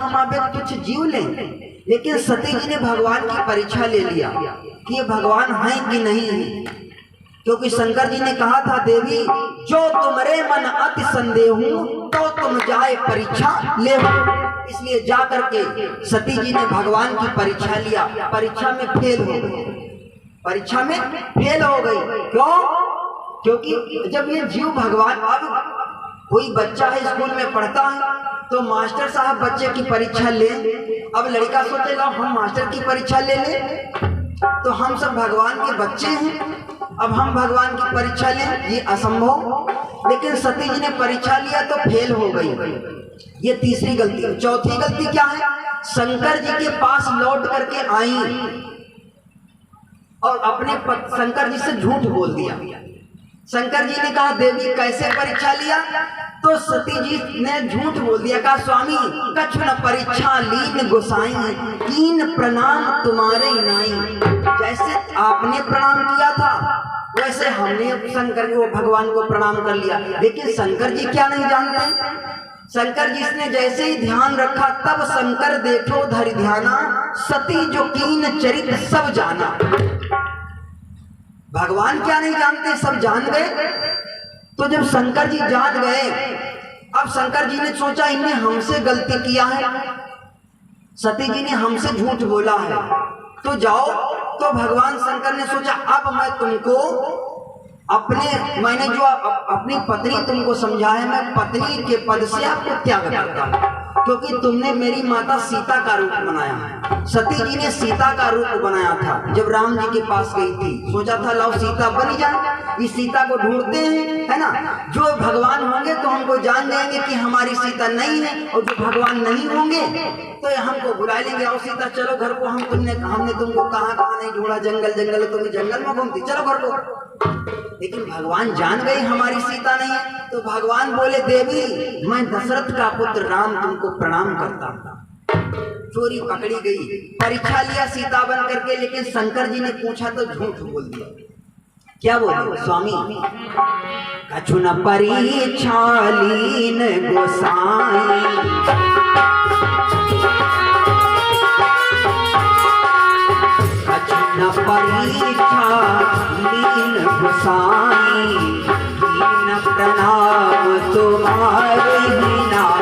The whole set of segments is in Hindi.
हमारे तुच्छ जीव लें, लेकिन सती जी ने भगवान की परीक्षा ले लिया कि ये भगवान हैं कि नहीं है। क्योंकि शंकर जी ने कहा था, देवी जो तुम्हारे मन अति संदेह तो तुम जाए परीक्षा ले। इसलिए जा करके सती जी ने भगवान की परीक्षा लिया, परीक्षा में फेल हो गई, परीक्षा में फेल हो गई। क्यों? क्योंकि जब ये जीव भगवान, अब कोई बच्चा है स्कूल में पढ़ता है तो मास्टर साहब बच्चे की परीक्षा ले, अब लड़का सोचे लो हम मास्टर की परीक्षा ले ले, तो हम सब भगवान के बच्चे हैं, अब हम भगवान की परीक्षा लें, ये असंभव। लेकिन सती जी ने परीक्षा लिया तो फेल हो गई, ये तीसरी गलती। चौथी गलती क्या है? शंकर जी के पास लौट करके आई और अपने शंकर जी से झूठ बोल दिया। शंकर जी ने कहा, देवी कैसे परीक्षा लिया? तो सती जी ने झूठ बोल दिया, कहा स्वामी कछु न परीक्षा लीन गोसाई, कीन प्रणाम तुम्हारे नाई। जैसे आपने प्रणाम किया था वैसे हमने शंकर को, भगवान को प्रणाम कर लिया। लेकिन शंकर जी क्या नहीं जानते? शंकर जी ने जैसे ही ध्यान रखा तब शंकर देखो धरि ध्याना, सती जो कीन चरित सब जाना। भगवान क्या नहीं जानते, सब जान गए। तो जब शंकर जी जान गए, अब शंकर जी ने सोचा इन्हें हमसे गलती किया है, सती जी ने हमसे झूठ बोला है, तो जाओ। तो भगवान शंकर ने सोचा अब मैं तुमको मैंने जो अपनी पत्नी तुमको समझा है, मैं पत्नी के पद से आपको त्याग करता हूं, क्योंकि तुमने मेरी माता सीता का रूप बनाया है। सती जी ने सीता का रूप बनाया था जब राम जी के पास गई थी, सोचा था लाओ सीता बनी जाए, इस सीता को ढूंढते हैं, है ना। जो भगवान होंगे तो हमको जान जाएंगे कि हमारी सीता नहीं है, और जो भगवान नहीं होंगे तो हमको बुला लेंगे, आओ सीता चलो घर को, हमने तुमको कहाँ नहीं ढूंढा, जंगल जंगल तुम जंगल में घूमती, चलो घर को। लेकिन भगवान जान गए हमारी सीता नहीं है, तो भगवान बोले, देवी मैं दशरथ का पुत्र राम तुमको प्रणाम करता हूँ। चोरी पकड़ी गई, परीक्षा लिया सीता बन करके, लेकिन शंकर जी ने पूछा तो झूठ बोल दिया। क्या बोले? स्वामी कछु न परीक्षा लीन गोसाई, कछु न परीक्षा लीन गोसाई, कीन प्रणाम तुम्हारे नाई।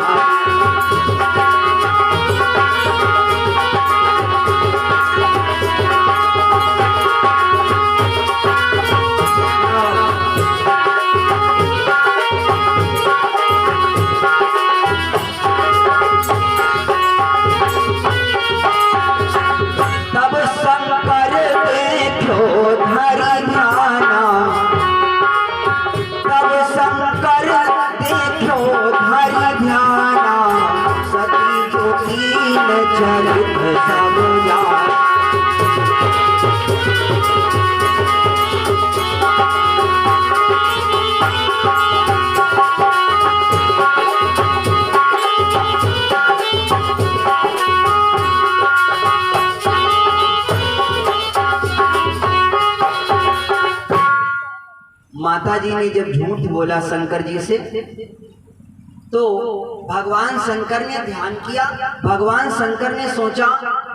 माता जी ने जब झूठ बोला शंकर जी से, तो भगवान शंकर ने ध्यान किया, भगवान शंकर ने सोचा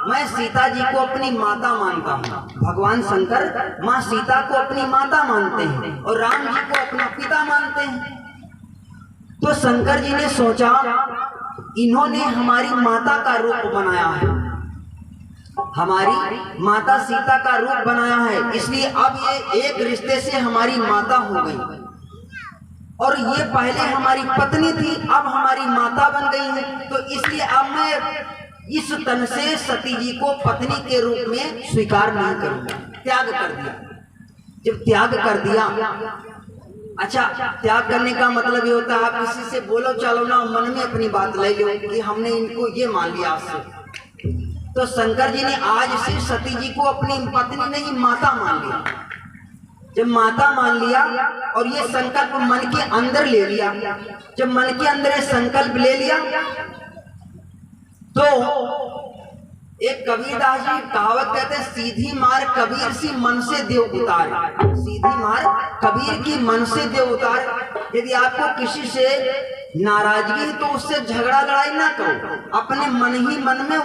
मैं सीता जी को अपनी माता मानता हूँ। भगवान शंकर माँ सीता को अपनी माता मानते हैं और राम जी को अपना पिता मानते हैं। तो शंकर जी ने सोचा इन्होंने हमारी माता का रूप बनाया है, हमारी माता सीता का रूप बनाया है, इसलिए अब ये एक रिश्ते से हमारी माता हो गई, और ये पहले हमारी पत्नी थी अब हमारी माता बन गई है। तो इसलिए अब मैं इस तन से सती जी को पत्नी के रूप में स्वीकार नहीं करूंगा, त्याग कर दिया। जब त्याग कर दिया, अच्छा त्याग करने का मतलब ये होता है आप किसी से बोलो चलो ना, मन में अपनी बात ले लो कि हमने इनको ये मान लिया आज से। तो शंकर जी ने आज से सती जी को अपनी पत्नी नहीं माता मान लिया। जब माता मान लिया और ये संकल्प मन के अंदर ले लिया, जब मन के अंदर ये संकल्प ले लिया तो एक कबीरदास जी कहावत कहते हैं, सीधी मार कबीर सी मन से देव उतार। सीधी मार कबीर की मन से देव उतार। यदि आपको किसी से नाराजगी है तो उससे झगड़ा लड़ाई ना करो, अपने मन ही मन में